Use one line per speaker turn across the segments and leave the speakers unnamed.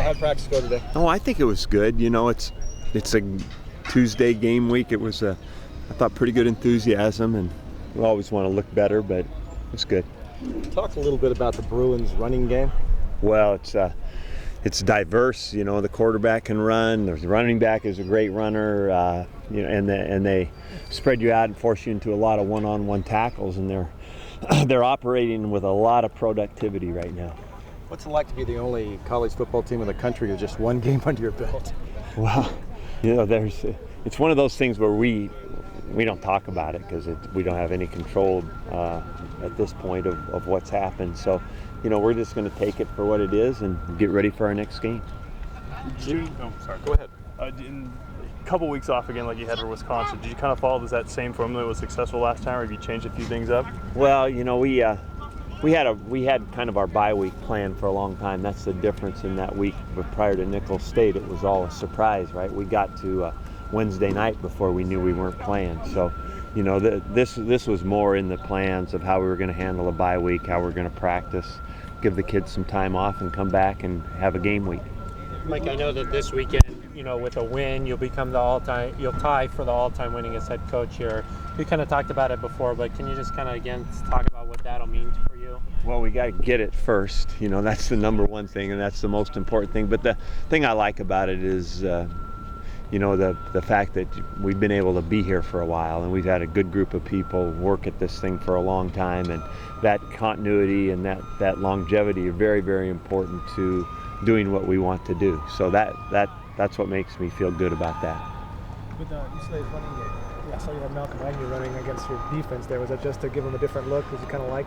How'd practice go today?
Oh, I think it was good. You know, it's a Tuesday game week. It was I thought pretty good enthusiasm, and we always want to look better, but it's good.
Talk a little bit about the Bruins running game.
Well, it's diverse. You know, the quarterback can run. The running back is a great runner. You know, and they spread you out and force you into a lot of one-on-one tackles, and they're operating with a lot of productivity right now.
What's it like to be the only college football team in the country with just one game under your belt?
Well, you know, it's one of those things where we don't talk about it because we don't have any control at this point of what's happened. So, you know, we're just going to take it for what it is and get ready for our next game.
Go ahead.
In a couple weeks off again, like you had for Wisconsin, did you kind of follow that same formula that was successful last time, or have you changed a few things up?
Well, you know, we had kind of our bye week planned for a long time. That's the difference in that week. But prior to Nicholls State, it was all a surprise, right? We got to Wednesday night before we knew we weren't playing. So, you know, this was more in the plans of how we were going to handle a bye week, how we're going to practice, give the kids some time off, and come back and have a game week.
Mike, I know that this weekend, you know, with a win, you'll tie for the all-time winningest head coach here. We kind of talked about it before, but can you just kind of again talk about what that'll mean for you?
Well, we got to get it first. You know, that's the number one thing, and that's the most important thing. But the thing I like about it is, you know, the fact that we've been able to be here for a while, and we've had a good group of people work at this thing for a long time, and that continuity and that longevity are very, very important to doing what we want to do. So that's what makes me feel good about that.
With UCLA's running game, I saw you have Malcolm Agnew running against your defense there. Was that just to give him a different look? Was you kind of like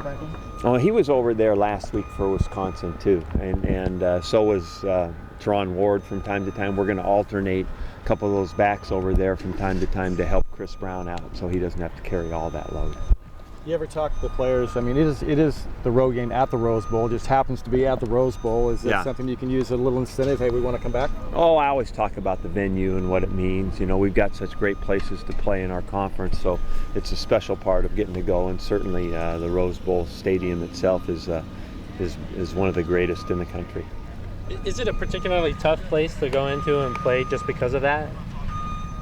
Franklin?
Oh, he was over there last week for Wisconsin too, and so was Teron Ward from time to time. We're going to alternate a couple of those backs over there from time to time to help Chris Brown out, so he doesn't have to carry all that load.
You ever talk to the players? I mean, it is the road game at the Rose Bowl. It just happens to be at the Rose Bowl. Is that something you can use as a little incentive? Hey, we want to come back?
Oh, I always talk about the venue and what it means. You know, we've got such great places to play in our conference, so it's a special part of getting to go. And certainly, the Rose Bowl Stadium itself is one of the greatest in the country.
Is it a particularly tough place to go into and play just because of that?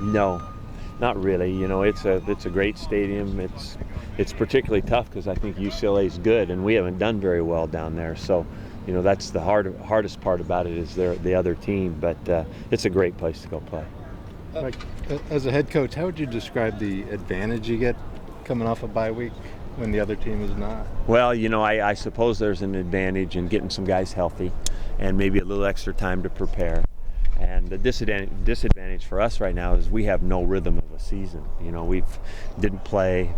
No, not really. You know, it's a great stadium. It's particularly tough because I think UCLA is good, and we haven't done very well down there. So, you know, that's the hardest part about it is the other team. But it's a great place to go play.
Mike, as a head coach, how would you describe the advantage you get coming off a bye week when the other team is not?
Well, you know, I suppose there's an advantage in getting some guys healthy and maybe a little extra time to prepare. And the disadvantage for us right now is we have no rhythm of a season. You know, we've didn't play,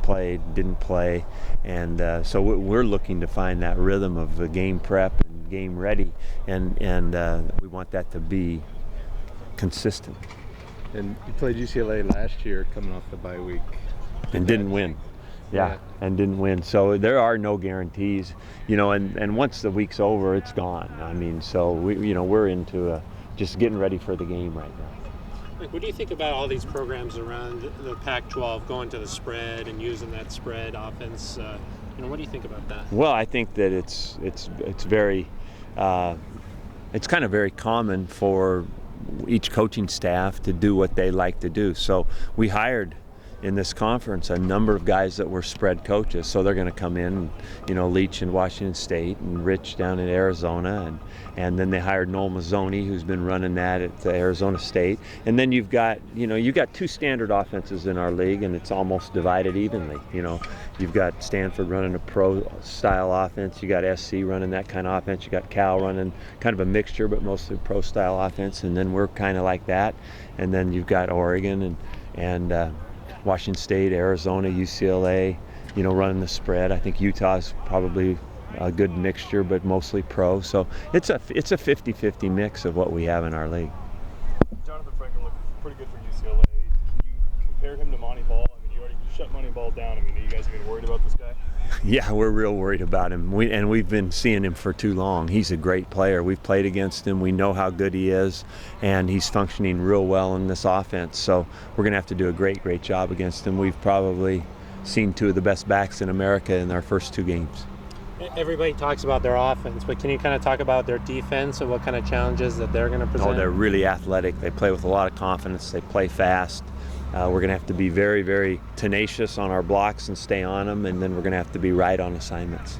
and so we're looking to find that rhythm of the game prep and game ready, and we want that to be consistent.
And you played UCLA last year coming off the bye week.
And didn't win. Yeah, and didn't win. So there are no guarantees, you know, and once the week's over, it's gone. I mean, so we're into just getting ready for the game right now.
Like, what do you think about all these programs around the Pac-12 going to the spread and using that spread offense? You know, what do you think about that?
Well, I think that it's very, it's kind of very common for each coaching staff to do what they like to do. So we hired in this conference a number of guys that were spread coaches, so they're going to come in, you know, Leach in Washington State and Rich down in Arizona, and then they hired Noel Mazzoni, who's been running that at Arizona State. And then you've got two standard offenses in our league, and it's almost divided evenly. You know, you've got Stanford running a pro style offense, you got SC running that kind of offense, you got Cal running kind of a mixture but mostly pro style offense, and then we're kind of like that. And then you've got Oregon and Washington State, Arizona, UCLA, you know, running the spread. I think Utah's probably a good mixture, but mostly pro. So it's a 50-50 mix of what we have in our league.
Jonathan Franklin looked pretty good for UCLA. Can you compare him to Monty Ball? I mean, you already shut Monty Ball down. I mean, are you guys even worried about this guy?
Yeah, we're real worried about him. We've been seeing him for too long. He's a great player. We've played against him. We know how good he is, and he's functioning real well in this offense. So we're going to have to do a great job against him. We've probably seen two of the best backs in America in our first two games.
Everybody talks about their offense, but can you kind of talk about their defense and what kind of challenges that they're going to present?
Oh, they're really athletic. They play with a lot of confidence. They play fast. We're going to have to be very, very tenacious on our blocks and stay on them, and then we're going to have to be right on assignments.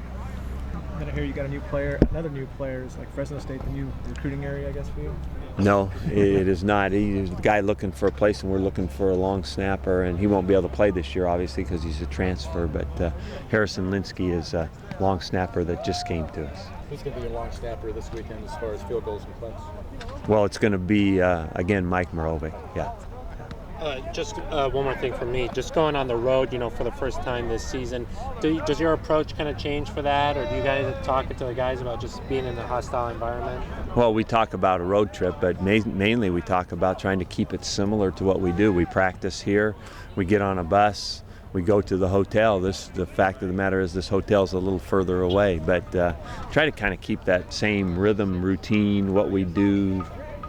And I hear you got another new player. Is like Fresno State the new recruiting area, I guess, for you?
No, it is not. He's the guy looking for a place, and we're looking for a long snapper, and he won't be able to play this year, obviously, because he's a transfer. But Harrison Linsky is a long snapper that just came to us.
Who's going to be your long snapper this weekend as far as field goals and punts?
Well, it's going to be, again, Mike Morovic, yeah.
Just one more thing from me. Just going on the road, for the first time this season, does your approach kind of change for that, or do you guys talk to the guys about just being in a hostile environment?
Well, we talk about a road trip, but mainly we talk about trying to keep it similar to what we do. We practice here, we get on a bus, we go to the hotel. The fact of the matter is this hotel's a little further away, but try to kind of keep that same rhythm, routine, what we do,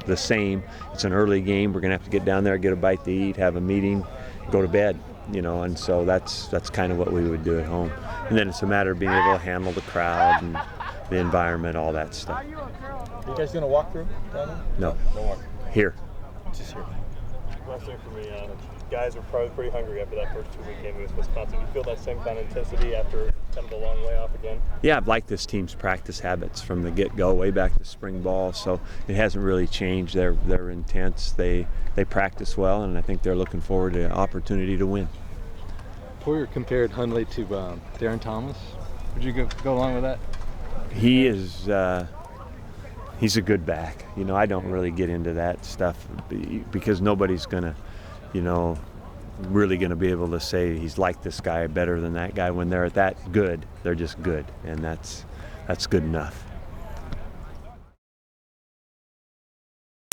the same. It's an early game. We're going to have to get down there, get a bite to eat, have a meeting, go to bed, and so that's kind of what we would do at home. And then it's a matter of being able to handle the crowd and the environment, all that stuff.
You guys doing a walkthrough down there?
No.
No walk.
Here.
Just here.
Last thing for me, guys are probably pretty hungry after that first 2-week game against Wisconsin. Do you feel that same kind of intensity after kind of a long layoff again?
Yeah, I've liked this team's practice habits from the get-go, way back to spring ball, so it hasn't really changed. They're intense. They practice well, and I think they're looking forward to an opportunity to win.
Poyer compared Hundley to Darren Thomas. Would you go along with that?
He is. He's a good back. I don't really get into that stuff because nobody's gonna, really gonna be able to say he's like this guy better than that guy. When they're that good, they're just good, and that's good enough.